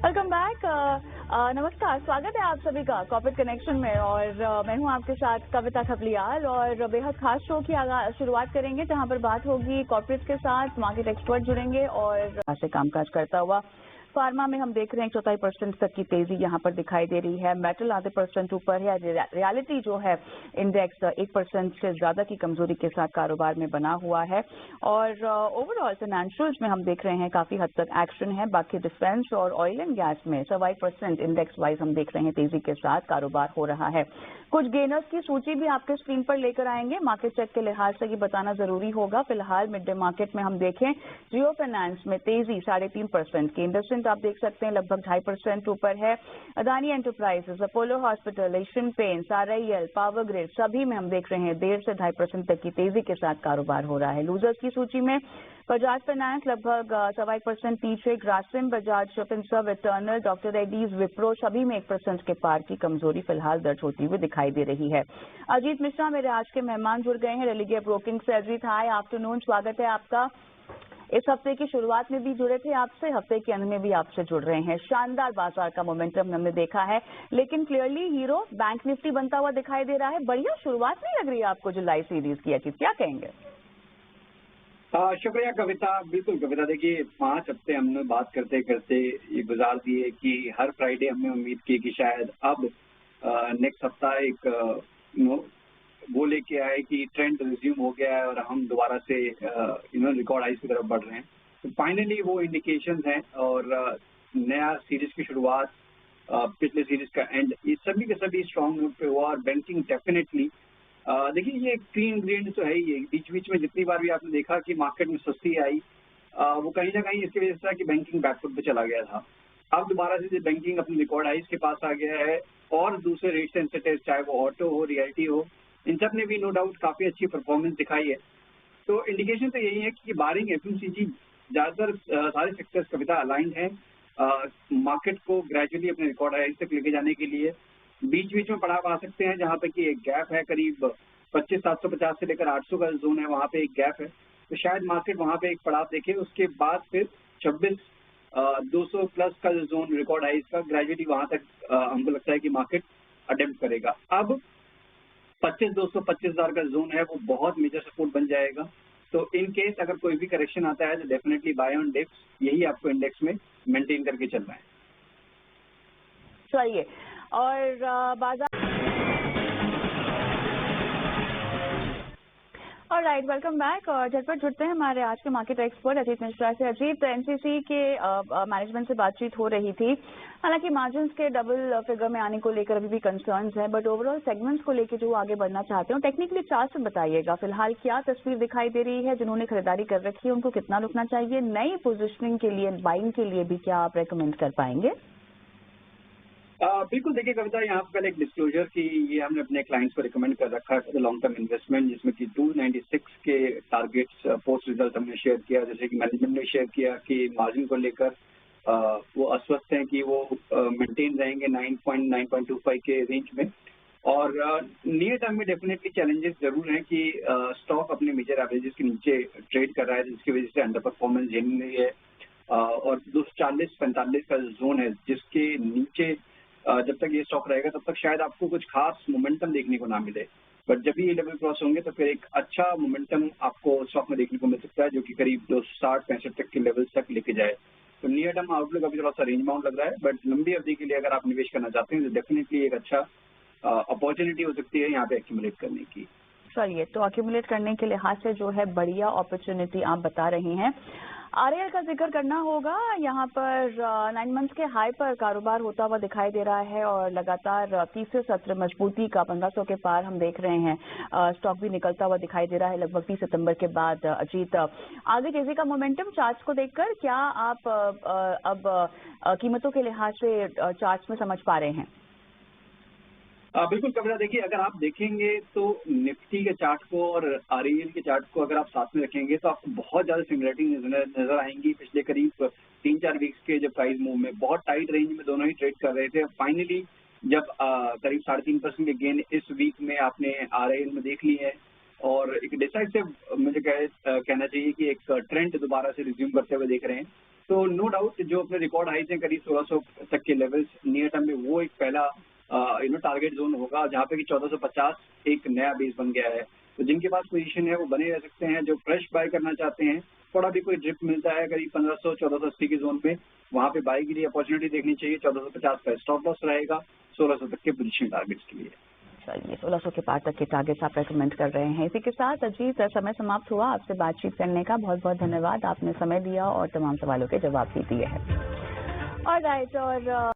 Welcome back. नमस्कार, स्वागत है आप सभी का कॉर्पोरेट कनेक्शन में। और मैं हूं आपके साथ कविता खपलियाल और बेहद खास शो की शुरुआत करेंगे जहां पर बात होगी कॉर्पोरेट के साथ। मार्केट एक्सपर्ट जुड़ेंगे और से कामकाज करता हुआ फार्मा में हम देख रहे हैं 4% तक की तेजी यहां पर दिखाई दे रही है। मेटल आधे % ऊपर है। रियलिटी जो है इंडेक्स 1% से ज्यादा की कमजोरी के साथ कारोबार में बना हुआ है। और ओवरऑल फाइनेंशियल्स में हम देख रहे हैं काफी हद तक एक्शन है। बाकी डिफेंस और ऑयल एंड गैस में 1.25% इंडेक्स वाइज हम देख रहे हैं तेजी के साथ कारोबार हो रहा है। कुछ गेनर्स की सूची भी आपके स्क्रीन पर लेकर आएंगे। मार्केट चेक के लिहाज से ये बताना जरूरी होगा। फिलहाल मिड डे मार्केट में हम देखें जियो फाइनेंस में तेजी 3.5% की। इंडस्ट्रियल आप देख सकते हैं लगभग 2.5% ऊपर है। Adani enterprises, Apollo hospital, Asian paints, RIL, power grid सभी में हम देख रहे हैं 1.5 से 2.5% तक की तेजी के साथ कारोबार हो रहा है। लूजर्स की सूची में बजाज फाइनेंस लगभग 1.25% पीछे, Grasim, Bajaj Finserv, eternal, doctor Reddy's, Wipro सभी में 1% के पार की कमजोरी फिलहाल दर्ज होती हुई दिखाई दे रही है। अजीत मिश्रा मेरे आज के मेहमान जुड़ गए हैं रेलिगेयर ब्रोकिंग से। अजीत, हाय आफ्टरनून, स्वागत है आपका। इस हफ्ते की शुरुआत में भी जुड़े थे आपसे, हफ्ते के अंत में भी आपसे जुड़ रहे हैं। शानदार बाजार का मोमेंटम हमने देखा है, लेकिन क्लियरली हीरो बैंक निफ्टी बनता हुआ दिखाई दे रहा है। बढ़िया शुरुआत नहीं लग रही है आपको जुलाई सीरीज की? अजीत, क्या कहेंगे? शुक्रिया कविता। बिल्कुल कविता, देखिए 5 हफ्ते हमने बात करते करते ये गुजार दिए कि हर फ्राइडे हमने उम्मीद की कि शायद अब नेक्स्ट हफ्ता एक वो लेके आए कि ट्रेंड रिज्यूम हो गया है और हम दोबारा से रिकॉर्ड हाइस की तरफ बढ़ रहे हैं। तो फाइनली वो इंडिकेशंस हैं और नया सीरीज की शुरुआत, पिछले सीरीज का एंड, ये सभी के सभी स्ट्रॉन्ग नोट पे हुआ। और बैंकिंग डेफिनेटली देखिए ये क्लीन इंग्रेडिएंट तो है ही है। बीच बीच में जितनी बार भी आपने देखा कि मार्केट में सस्ती आई, वो कहीं ना कहीं इसकी वजह से था कि बैंकिंग बैकफुट पे चला गया था। अब दोबारा से बैंकिंग अपनी रिकॉर्ड हाइस के पास आ गया है और दूसरे रेट सेंसिटिव चाहे वो ऑटो हो, रियल्टी हो, इन सब ने भी नो डाउट काफी अच्छी परफॉर्मेंस दिखाई है। तो इंडिकेशन तो यही है कि बारिंग एफएमसीजी ज्यादातर सारे सेक्टर्स कविता अलाइंड है मार्केट को ग्रेजुअली अपने रिकॉर्ड हाइस तक लेके जाने के लिए। बीच बीच में पड़ाव आ सकते हैं जहां पे कि एक गैप है करीब 25,750 से लेकर 800 का जोन है, वहां पे एक गैप है। तो शायद मार्केट वहां पे एक पड़ाव देखे, उसके बाद फिर 26,200 प्लस का जो जोन रिकॉर्ड हाइस का ग्रेजुअली वहां तक हमको लगता है कि मार्केट अटेम्प्ट करेगा। अब 25,200 25,000 का जोन है, वो बहुत मेजर सपोर्ट बन जाएगा। तो इन केस अगर कोई भी करेक्शन आता है तो डेफिनेटली बाय ऑन डिप्स, यही आपको इंडेक्स में मेंटेन करके चलना है। चलिए, और बाजार और राइट, वेलकम बैक। और झटपट जुड़ते हैं हमारे आज के मार्केट एक्सपर्ट अजीत मिश्रा से। अजीत, एनसीसी के मैनेजमेंट से बातचीत हो रही थी। हालांकि मार्जिन्स के डबल फिगर में आने को लेकर अभी भी कंसर्न्स हैं, बट ओवरऑल सेगमेंट्स को लेकर जो आगे बढ़ना चाहते हो टेक्निकली चार्ट से बताइएगा फिलहाल क्या तस्वीर दिखाई दे रही है। जिन्होंने खरीदारी कर रखी है उनको कितना रुकना चाहिए? नई पोजिशनिंग के लिए, बाइंग के लिए भी क्या आप रेकमेंड कर पाएंगे? बिल्कुल, देखिए कविता, यहाँ पे पहले एक डिस्क्लोजर की ये हमने अपने क्लाइंट्स को रिकमेंड कर रखा है लॉन्ग टर्म इन्वेस्टमेंट, जिसमें कि 296 के टारगेट्स पोस्ट रिजल्ट हमने शेयर किया। जैसे कि मैनेजमेंट ने शेयर किया कि मार्जिन को लेकर वो आश्वस्त हैं कि वो मेंटेन रहेंगे 9.25 के रेंज में। और नियर टर्म में डेफिनेटली चैलेंजेस जरूर हैं कि स्टॉक अपने मेजर एवरेजेस के नीचे ट्रेड कर रहा है, जिसकी वजह से अंडर परफॉर्मेंस झेल रही है। और 240-45 का जोन है जिसके नीचे जब तक ये स्टॉक रहेगा तब तक शायद आपको कुछ खास मोमेंटम देखने को ना मिले। बट जब भी ये लेवल क्रॉस होंगे तो फिर एक अच्छा मोमेंटम आपको स्टॉक में देखने को मिल सकता है, जो कि करीब 260-65 तक के लेवल्स तक लेके जाए। तो नियर टर्म आउटलुक अभी थोड़ा सा रेंज बाउंड लग रहा है, बट लंबी अवधि के लिए अगर आप निवेश करना चाहते हैं तो डेफिनेटली एक अच्छा अपॉर्चुनिटी हो सकती है यहाँ पे एक्यूमुलेट करने की। चलिए, तो एक्यूमुलेट करने के लिहाज से जो है बढ़िया अपॉर्चुनिटी आप बता रही हैं। आरएल का जिक्र करना होगा। यहाँ पर 9 मंथ्स के हाई पर कारोबार होता हुआ दिखाई दे रहा है और लगातार तीसरे सत्र मजबूती का 1500 के पार हम देख रहे हैं। स्टॉक भी निकलता हुआ दिखाई दे रहा है लगभग 30 सितंबर के बाद। अजीत, आगे तेजी का मोमेंटम चार्ट्स को देखकर क्या आप अब कीमतों के लिहाज से चार्ट्स में समझ पा रहे हैं? बिल्कुल कविता, देखिए अगर आप देखेंगे तो निफ्टी के चार्ट को और आरईएल के चार्ट को अगर आप साथ में रखेंगे तो आपको बहुत ज्यादा सिमिलरिटी नजर आएंगी। पिछले करीब 3-4 वीक्स के जो प्राइस मूव में बहुत टाइट रेंज में दोनों ही ट्रेड कर रहे थे। फाइनली जब करीब 3.5% के गेन इस वीक में आपने आरईएल में देख ली है, और एक डिसाइसिव मुझे कहना चाहिए कि एक ट्रेंड दोबारा से रिज्यूम करते हुए देख रहे हैं। तो नो डाउट जो अपने रिकॉर्ड हाइज हैं करीब 1600 तक के लेवल्स नियर टर्म में, वो एक पहला टारगेट जोन होगा, जहाँ पे कि 1450 एक नया बेस बन गया है। तो जिनके पास पोजीशन है वो बने रह सकते हैं। जो फ्रेश बाय करना चाहते हैं, थोड़ा भी कोई ड्रिप मिलता है करीब 1500 1480 के जोन में, वहाँ पे बाय के लिए अपॉर्चुनिटी देखनी चाहिए। 1450 का स्टॉप लॉस रहेगा 1600 तक के पोजीशन टारगेट्स के लिए। चलिए 1600 के पार तक के टारगेट्स आप रेकमेंड कर रहे हैं। इसी के साथ अजीत, समय समाप्त हुआ। आपसे बातचीत करने का बहुत बहुत धन्यवाद। आपने समय दिया और तमाम सवालों के जवाब भी दिए हैं। ऑलराइट, और